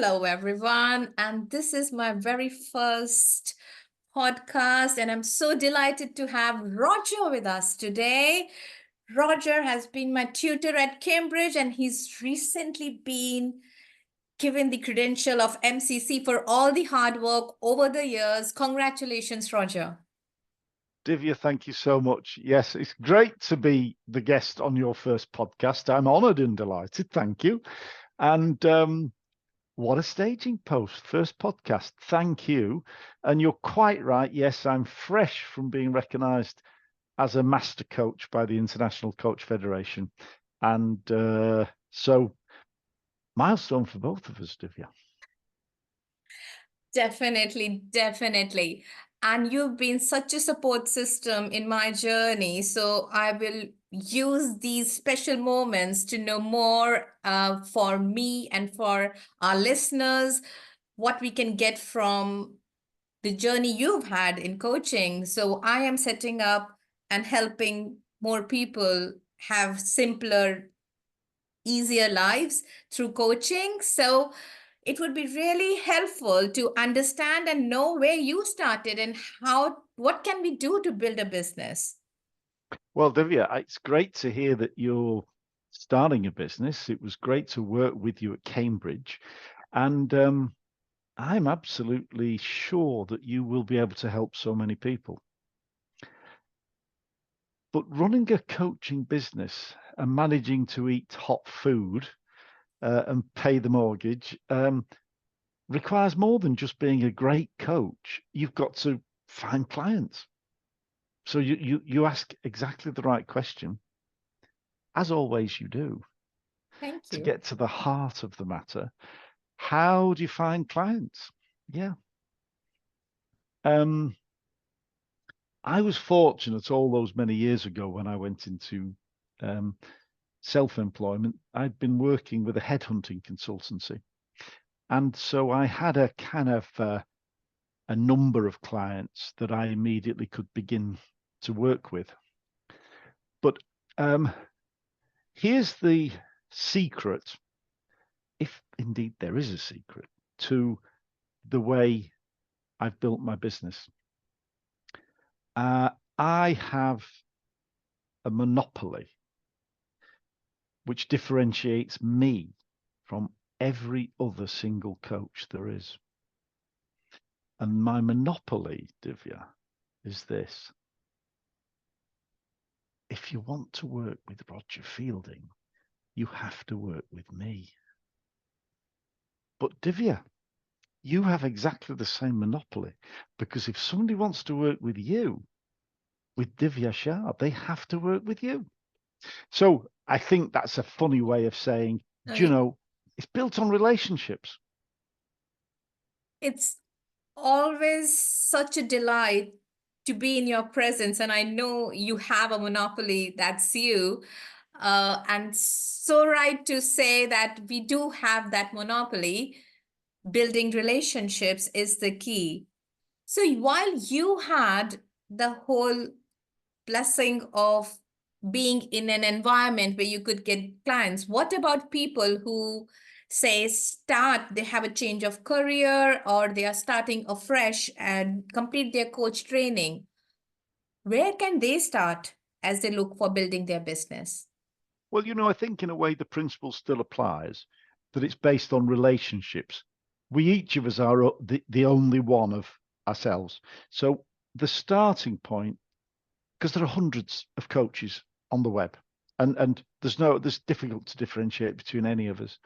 Hello, everyone. And this is my very first podcast, and I'm so delighted to have Roger with us today. Roger has been my tutor at Cambridge, and he's recently been given the credential of MCC for all the hard work over the years. Congratulations, Roger. Divya, thank you so much. Yes, it's great to be the guest on your first podcast. I'm honoured and delighted. Thank you. And what a staging post. First podcast. Thank you. And you're quite right. Yes, I'm fresh from being recognised as a master coach by the International Coach Federation. And so, milestone for both of us, Divya. Definitely, definitely. And you've been such a support system in my journey. So I will use these special moments to know more for me and for our listeners, what we can get from the journey you've had in coaching. So I am setting up and helping more people have simpler, easier lives through coaching. So it would be really helpful to understand and know where you started and what can we do to build a business. Well, Divya, it's great to hear that you're starting a business. It was great to work with you at Cambridge. And I'm absolutely sure that you will be able to help so many people. But running a coaching business and managing to eat hot food and pay the mortgage requires more than just being a great coach. You've got to find clients. So you ask exactly the right question, as always you do, Thank to you. get to the heart of the matter. How do you find clients? Yeah. I was fortunate all those many years ago when I went into self-employment. I'd been working with a headhunting consultancy. And so I had a kind of a number of clients that I immediately could begin to work with. But here's the secret, if indeed there is a secret, to the way I've built my business. I have a monopoly which differentiates me from every other single coach there is. And my monopoly, Divya, is this. If you want to work with Roger Fielding, you have to work with me. But Divya, you have exactly the same monopoly, because if somebody wants to work with you, with Divya Shah, they have to work with you. So I think that's a funny way of saying, do you know, it's built on relationships. It's always such a delight to be in your presence. And I know you have a monopoly, that's you. And so right to say that we do have that monopoly. Building relationships is the key. So while you had the whole blessing of being in an environment where you could get clients, what about people who say they have a change of career or they are starting afresh and complete their coach training? Where can they start as they look for building their business? Well, I think in a way the principle still applies, that it's based on relationships. We each of us are the only one of ourselves. So the starting point, because there are hundreds of coaches on the web, and there's difficult to differentiate between any of us.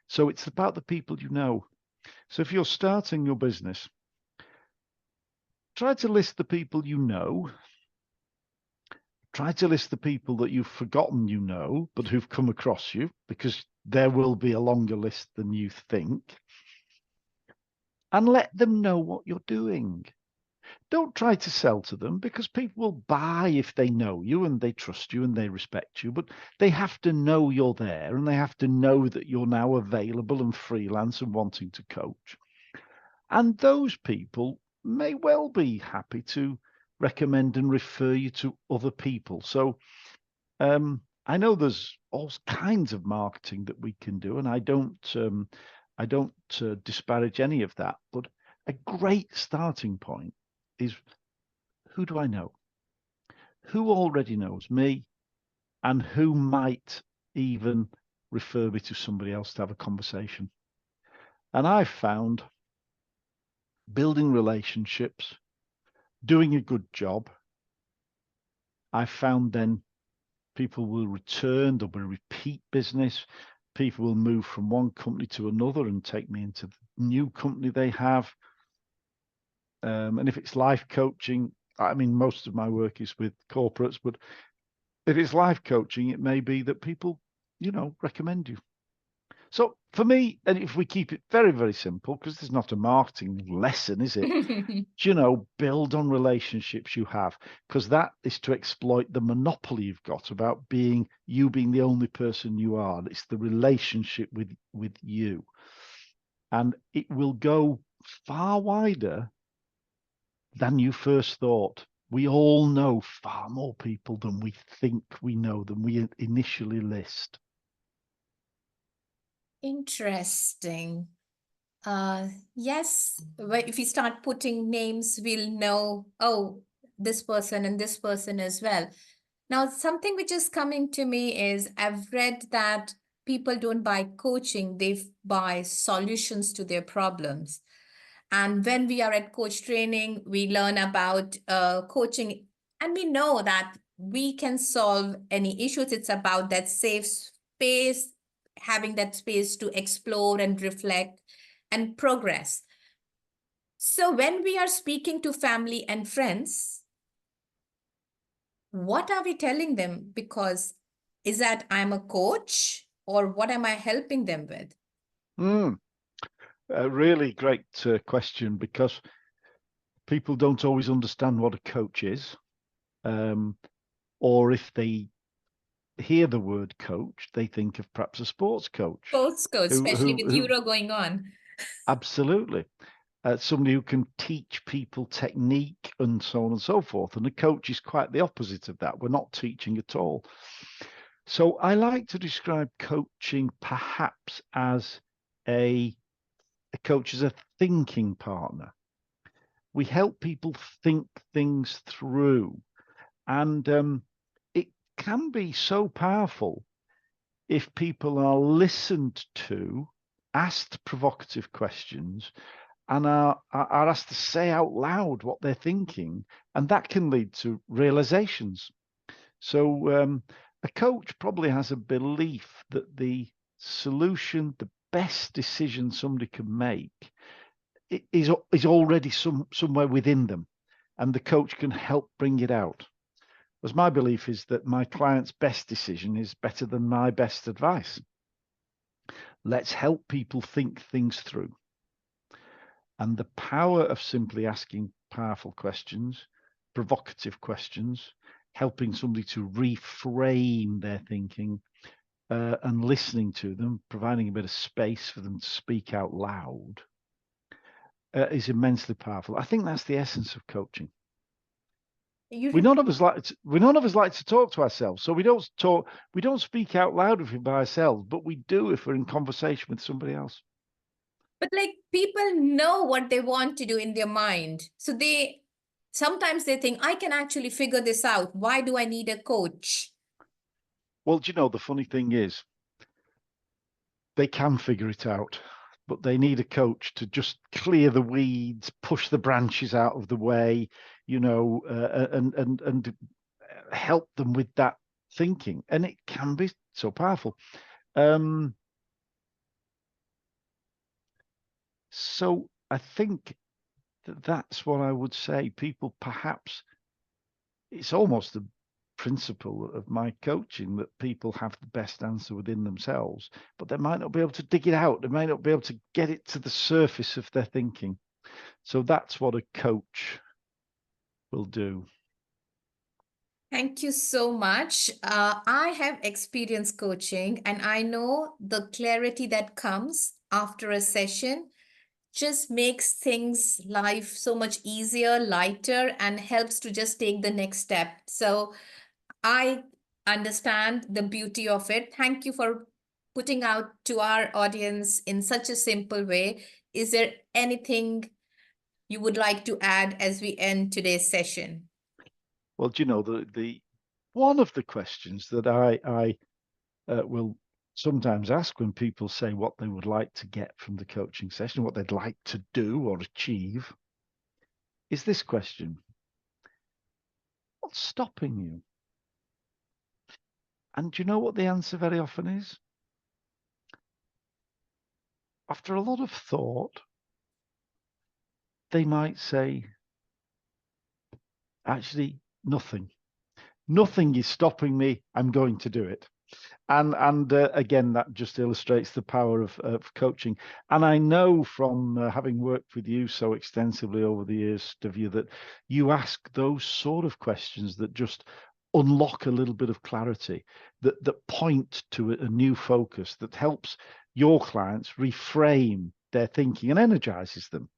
So it's about the people you know. So if you're starting your business, try to list the people you know. Try to list the people that you've forgotten you know, but who've come across you, because there will be a longer list than you think. And let them know what you're doing. Don't try to sell to them, because people will buy if they know you and they trust you and they respect you, but they have to know you're there and they have to know that you're now available and freelance and wanting to coach. And those people may well be happy to recommend and refer you to other people. So I know there's all kinds of marketing that we can do, and I don't I don't disparage any of that, but a great starting point is, who do I know? Who already knows me, and who might even refer me to somebody else to have a conversation? And I've found building relationships, doing a good job, I've found then people will return, there'll be repeat business. People will move from one company to another and take me into the new company they have. And if it's life coaching, I mean, most of my work is with corporates, but if it's life coaching, it may be that people, recommend you. So for me, and if we keep it very, very simple, because there's not a marketing lesson, is it? Build on relationships you have, because that is to exploit the monopoly you've got about being the only person you are. It's the relationship with you. And it will go far wider than you first thought. We all know far more people than we think we know, than we initially list. Interesting. Yes, if we start putting names, we'll know, oh, this person and this person as well. Now, something which is coming to me is I've read that people don't buy coaching, they buy solutions to their problems. And when we are at coach training, we learn about coaching, and we know that we can solve any issues. It's about that safe space, having that space to explore and reflect and progress. So when we are speaking to family and friends, what are we telling them? Because is that I'm a coach, or what am I helping them with? A really great question, because people don't always understand what a coach is. Or if they hear the word coach, they think of perhaps a sports coach Sports coach, especially with who Euro going on. absolutely, somebody who can teach people technique and so on and so forth. And a coach is quite the opposite of that. We're not teaching at all. So I like to describe coaching perhaps as a coach as a thinking partner. We help people think things through, and it can be so powerful if people are listened to, asked provocative questions, and are asked to say out loud what they're thinking, and that can lead to realizations. So a coach probably has a belief that the solution, the best decision somebody can make, is already somewhere within them, and the coach can help bring it out. As my belief is that my client's best decision is better than my best advice. Let's help people think things through. And the power of simply asking powerful questions, provocative questions, helping somebody to reframe their thinking, and listening to them, providing a bit of space for them to speak out loud, is immensely powerful. I think that's the essence of coaching. You None of us like to talk to ourselves, so we don't speak out loud if we're by ourselves, but we do if we're in conversation with somebody else. But like, people know what they want to do in their mind. So sometimes they think, I can actually figure this out. Why do I need a coach? Well, do you know, the funny thing is, they can figure it out, but they need a coach to just clear the weeds, push the branches out of the way, and help them with that thinking. And it can be so powerful. So I think that's what I would say. People, perhaps it's almost the principle of my coaching that people have the best answer within themselves, but they might not be able to dig it out. They might not be able to get it to the surface of their thinking. So that's what a coach will do. Thank you so much. I have experience coaching, and I know the clarity that comes after a session just makes things life so much easier, lighter, and helps to just take the next step. So I understand the beauty of it. Thank you for putting out to our audience in such a simple way. Is there anything you would like to add as we end today's session? Well, do you know, the one of the questions that I will sometimes ask when people say what they would like to get from the coaching session, what they'd like to do or achieve, is this question: what's stopping you? And do you know what the answer very often is? After a lot of thought, they might say, actually, nothing. Nothing is stopping me. I'm going to do it. And again, that just illustrates the power of coaching. And I know from having worked with you so extensively over the years, Divya, that you ask those sort of questions that just unlock a little bit of clarity, that point to a new focus, that helps your clients reframe their thinking and energizes them.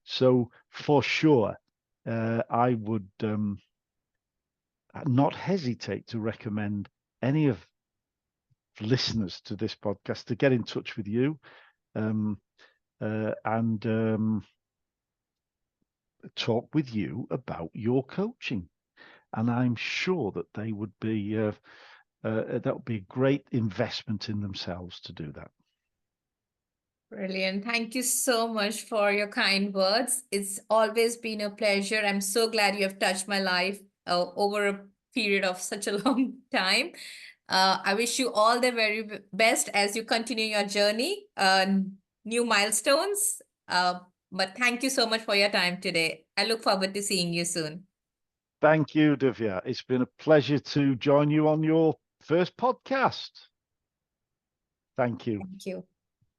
So for sure, I would not hesitate to recommend any of listeners to this podcast to get in touch with you and talk with you about your coaching. And I'm sure that they would be that would be a great investment in themselves to do that. Brilliant. Thank you so much for your kind words. It's always been a pleasure. I'm so glad you have touched my life over a period of such a long time. I wish you all the very best as you continue your journey, new milestones. But thank you so much for your time today. I look forward to seeing you soon. Thank you, Divya. It's been a pleasure to join you on your first podcast. Thank you. Thank you.